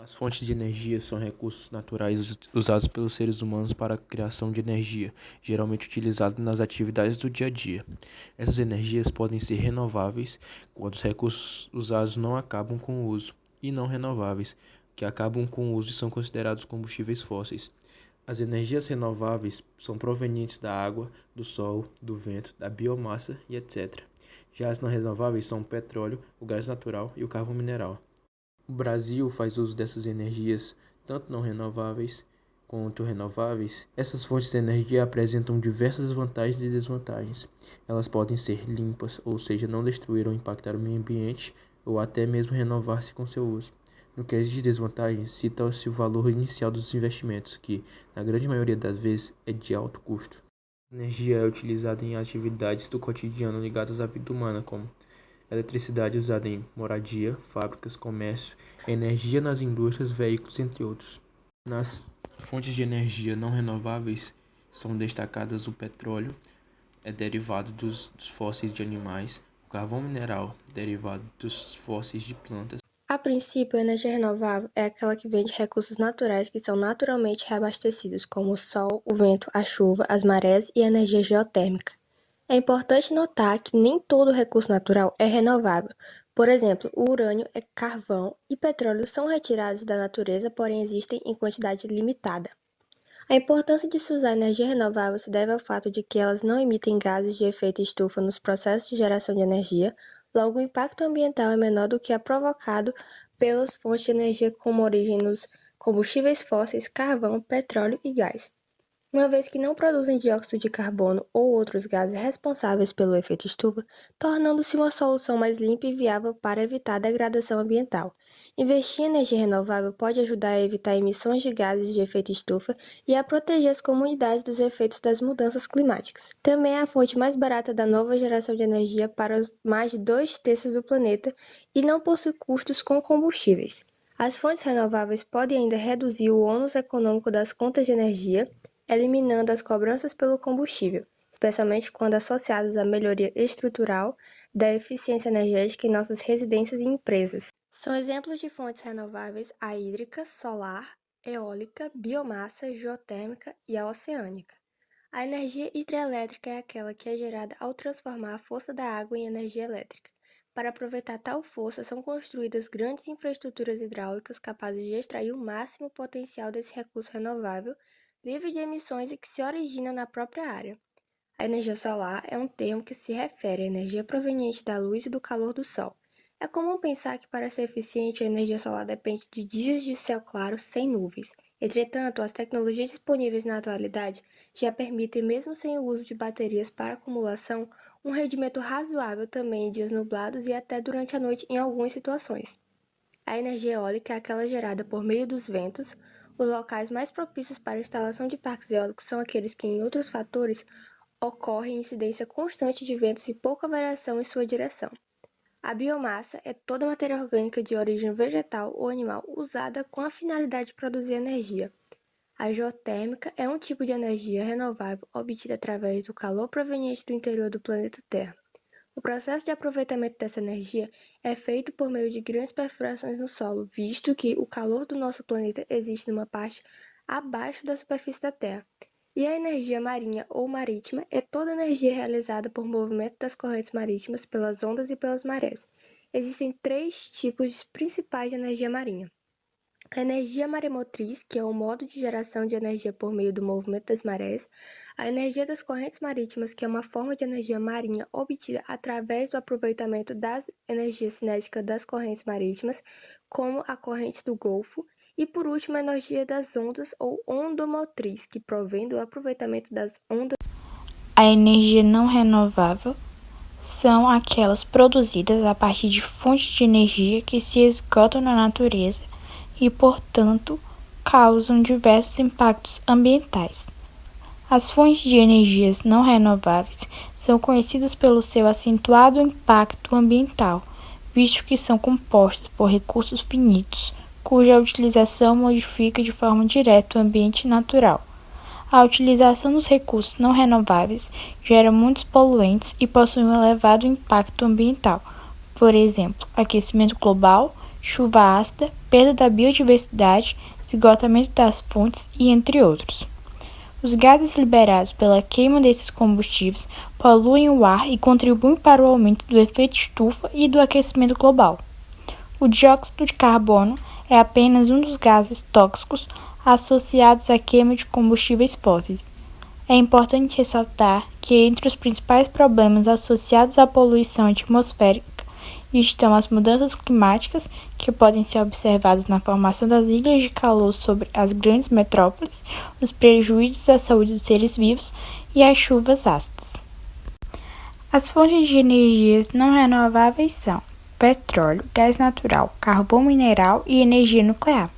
As fontes de energia são recursos naturais usados pelos seres humanos para a criação de energia, geralmente utilizados nas atividades do dia a dia. Essas energias podem ser renováveis, quando os recursos usados não acabam com o uso, e não renováveis, que acabam com o uso e são considerados combustíveis fósseis. As energias renováveis são provenientes da água, do sol, do vento, da biomassa e etc. Já as não renováveis são o petróleo, o gás natural e o carvão mineral. O Brasil faz uso dessas energias, tanto não renováveis quanto renováveis. Essas fontes de energia apresentam diversas vantagens e desvantagens. Elas podem ser limpas, ou seja, não destruir ou impactar o meio ambiente, ou até mesmo renovar-se com seu uso. No que existe desvantagens, cita-se o valor inicial dos investimentos, que, na grande maioria das vezes, é de alto custo. A energia é utilizada em atividades do cotidiano ligadas à vida humana, como eletricidade usada em moradia, fábricas, comércio, energia nas indústrias, veículos, entre outros. Nas fontes de energia não renováveis são destacadas o petróleo, derivado dos fósseis de animais, o carvão mineral, derivado dos fósseis de plantas. A princípio, a energia renovável é aquela que vem de recursos naturais que são naturalmente reabastecidos, como o sol, o vento, a chuva, as marés e a energia geotérmica. É importante notar que nem todo recurso natural é renovável. Por exemplo, o urânio, carvão e petróleo são retirados da natureza, porém existem em quantidade limitada. A importância de se usar energia renovável se deve ao fato de que elas não emitem gases de efeito estufa nos processos de geração de energia, logo o impacto ambiental é menor do que é provocado pelas fontes de energia como origem nos combustíveis fósseis, carvão, petróleo e gás. Uma vez que não produzem dióxido de carbono ou outros gases responsáveis pelo efeito estufa, tornando-se uma solução mais limpa e viável para evitar a degradação ambiental. Investir em energia renovável pode ajudar a evitar emissões de gases de efeito estufa e a proteger as comunidades dos efeitos das mudanças climáticas. Também é a fonte mais barata da nova geração de energia para os mais de 2/3 do planeta e não possui custos com combustíveis. As fontes renováveis podem ainda reduzir o ônus econômico das contas de energia, eliminando as cobranças pelo combustível, especialmente quando associadas à melhoria estrutural da eficiência energética em nossas residências e empresas. São exemplos de fontes renováveis a hídrica, solar, eólica, biomassa, geotérmica e a oceânica. A energia hidrelétrica é aquela que é gerada ao transformar a força da água em energia elétrica. Para aproveitar tal força, são construídas grandes infraestruturas hidráulicas capazes de extrair o máximo potencial desse recurso renovável, livre de emissões e que se origina na própria área. A energia solar é um termo que se refere à energia proveniente da luz e do calor do sol. É comum pensar que para ser eficiente a energia solar depende de dias de céu claro sem nuvens. Entretanto, as tecnologias disponíveis na atualidade já permitem, mesmo sem o uso de baterias para acumulação, um rendimento razoável também em dias nublados e até durante a noite em algumas situações. A energia eólica é aquela gerada por meio dos ventos. Os locais mais propícios para a instalação de parques eólicos são aqueles que, em outros fatores, ocorre incidência constante de ventos e pouca variação em sua direção. A biomassa é toda matéria orgânica de origem vegetal ou animal usada com a finalidade de produzir energia. A geotérmica é um tipo de energia renovável obtida através do calor proveniente do interior do planeta Terra. O processo de aproveitamento dessa energia é feito por meio de grandes perfurações no solo, visto que o calor do nosso planeta existe numa parte abaixo da superfície da Terra. E a energia marinha ou marítima é toda energia realizada por movimento das correntes marítimas, pelas ondas e pelas marés. Existem 3 tipos principais de energia marinha. A energia maremotriz, que é o modo de geração de energia por meio do movimento das marés. A energia das correntes marítimas, que é uma forma de energia marinha obtida através do aproveitamento das energias cinéticas das correntes marítimas, como a corrente do Golfo. E, por último, a energia das ondas ou ondomotriz, que provém do aproveitamento das ondas. A energia não renovável são aquelas produzidas a partir de fontes de energia que se esgotam na natureza e, portanto, causam diversos impactos ambientais. As fontes de energias não renováveis são conhecidas pelo seu acentuado impacto ambiental, visto que são compostas por recursos finitos, cuja utilização modifica de forma direta o ambiente natural. A utilização dos recursos não renováveis gera muitos poluentes e possui um elevado impacto ambiental, por exemplo, aquecimento global, chuva ácida, perda da biodiversidade, esgotamento das fontes e entre outros. Os gases liberados pela queima desses combustíveis poluem o ar e contribuem para o aumento do efeito estufa e do aquecimento global. O dióxido de carbono é apenas um dos gases tóxicos associados à queima de combustíveis fósseis. É importante ressaltar que entre os principais problemas associados à poluição atmosférica estão as mudanças climáticas, que podem ser observadas na formação das ilhas de calor sobre as grandes metrópoles, os prejuízos à saúde dos seres vivos e as chuvas ácidas. As fontes de energias não renováveis são petróleo, gás natural, carvão mineral e energia nuclear.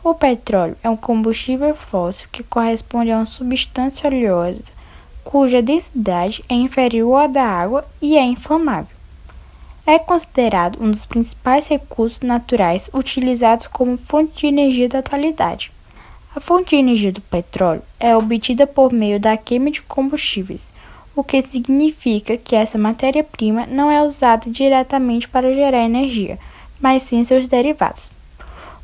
O petróleo é um combustível fóssil que corresponde a uma substância oleosa cuja densidade é inferior à da água e é inflamável. É considerado um dos principais recursos naturais utilizados como fonte de energia da atualidade. A fonte de energia do petróleo é obtida por meio da queima de combustíveis, o que significa que essa matéria-prima não é usada diretamente para gerar energia, mas sim seus derivados.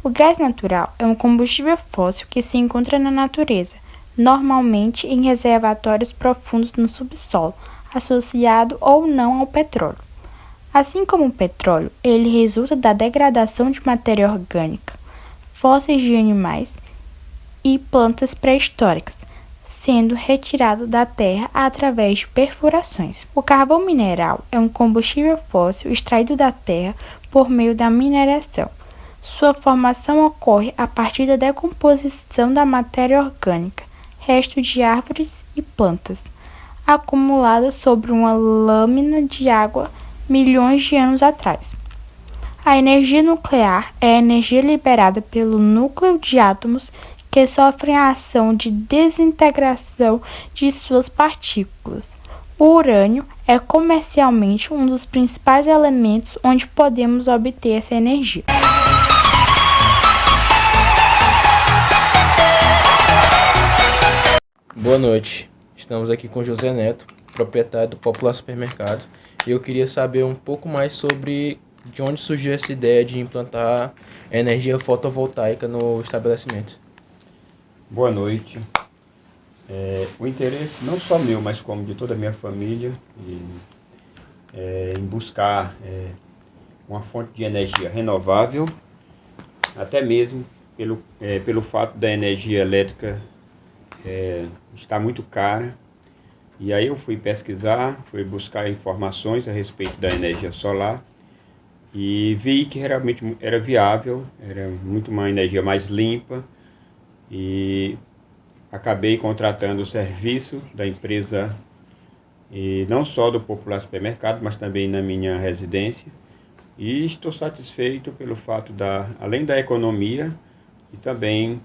O gás natural é um combustível fóssil que se encontra na natureza, normalmente em reservatórios profundos no subsolo, associado ou não ao petróleo. Assim como o petróleo, ele resulta da degradação de matéria orgânica, fósseis de animais e plantas pré-históricas, sendo retirado da terra através de perfurações. O carvão mineral é um combustível fóssil extraído da terra por meio da mineração. Sua formação ocorre a partir da decomposição da matéria orgânica, restos de árvores e plantas, acumulados sobre uma lâmina de água milhões de anos atrás. A energia nuclear é a energia liberada pelo núcleo de átomos que sofrem a ação de desintegração de suas partículas. O urânio é comercialmente um dos principais elementos onde podemos obter essa energia. Boa noite, estamos aqui com José Neto, proprietário do Popular Supermercado, e eu queria saber um pouco mais sobre de onde surgiu essa ideia de implantar energia fotovoltaica no estabelecimento. Boa noite. O interesse não só meu, mas como de toda a minha família em buscar uma fonte de energia renovável, até mesmo pelo fato da energia elétrica estar muito cara. E aí eu fui pesquisar, fui buscar informações a respeito da energia solar e vi que realmente era viável, era muito uma energia mais limpa, e acabei contratando o serviço da empresa, e não só do Popular Supermercado, mas também na minha residência, e estou satisfeito pelo fato além da economia, e também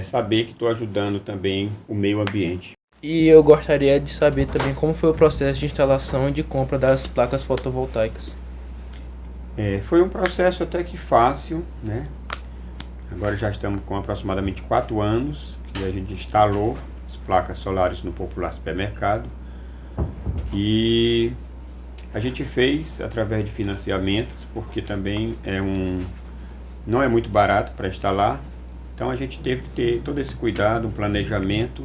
saber que estou ajudando também o meio ambiente. E eu gostaria de saber também como foi o processo de instalação e de compra das placas fotovoltaicas. Foi um processo até que fácil, né? Agora já estamos com aproximadamente 4 anos que a gente instalou as placas solares no Popular Supermercado, e a gente fez através de financiamentos, porque também não é muito barato para instalar, então a gente teve que ter todo esse cuidado, um planejamento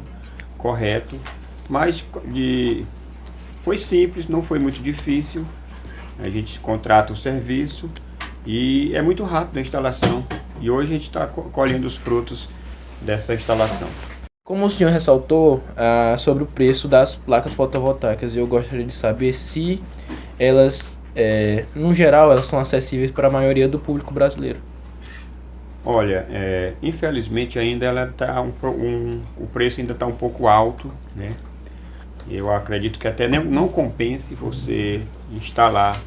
correto, mas foi simples, não foi muito difícil. A gente contrata o serviço e é muito rápido a instalação, e hoje a gente está colhendo os frutos dessa instalação. Como o senhor ressaltou sobre o preço das placas fotovoltaicas, eu gostaria de saber se elas, no geral, elas são acessíveis para a maioria do público brasileiro. Olha, infelizmente ainda o preço ainda está um pouco alto, né? Eu acredito que até não compense você instalar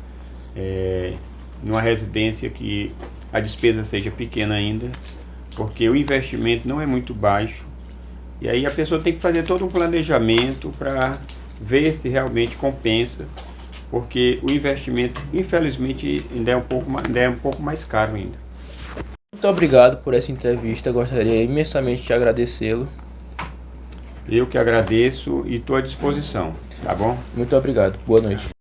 numa residência que a despesa seja pequena ainda, porque o investimento não é muito baixo, e aí a pessoa tem que fazer todo um planejamento para ver se realmente compensa, porque o investimento, infelizmente, ainda é um pouco mais caro ainda. Muito obrigado por essa entrevista, gostaria imensamente de agradecê-lo. Eu que agradeço e estou à disposição, tá bom? Muito obrigado, boa noite.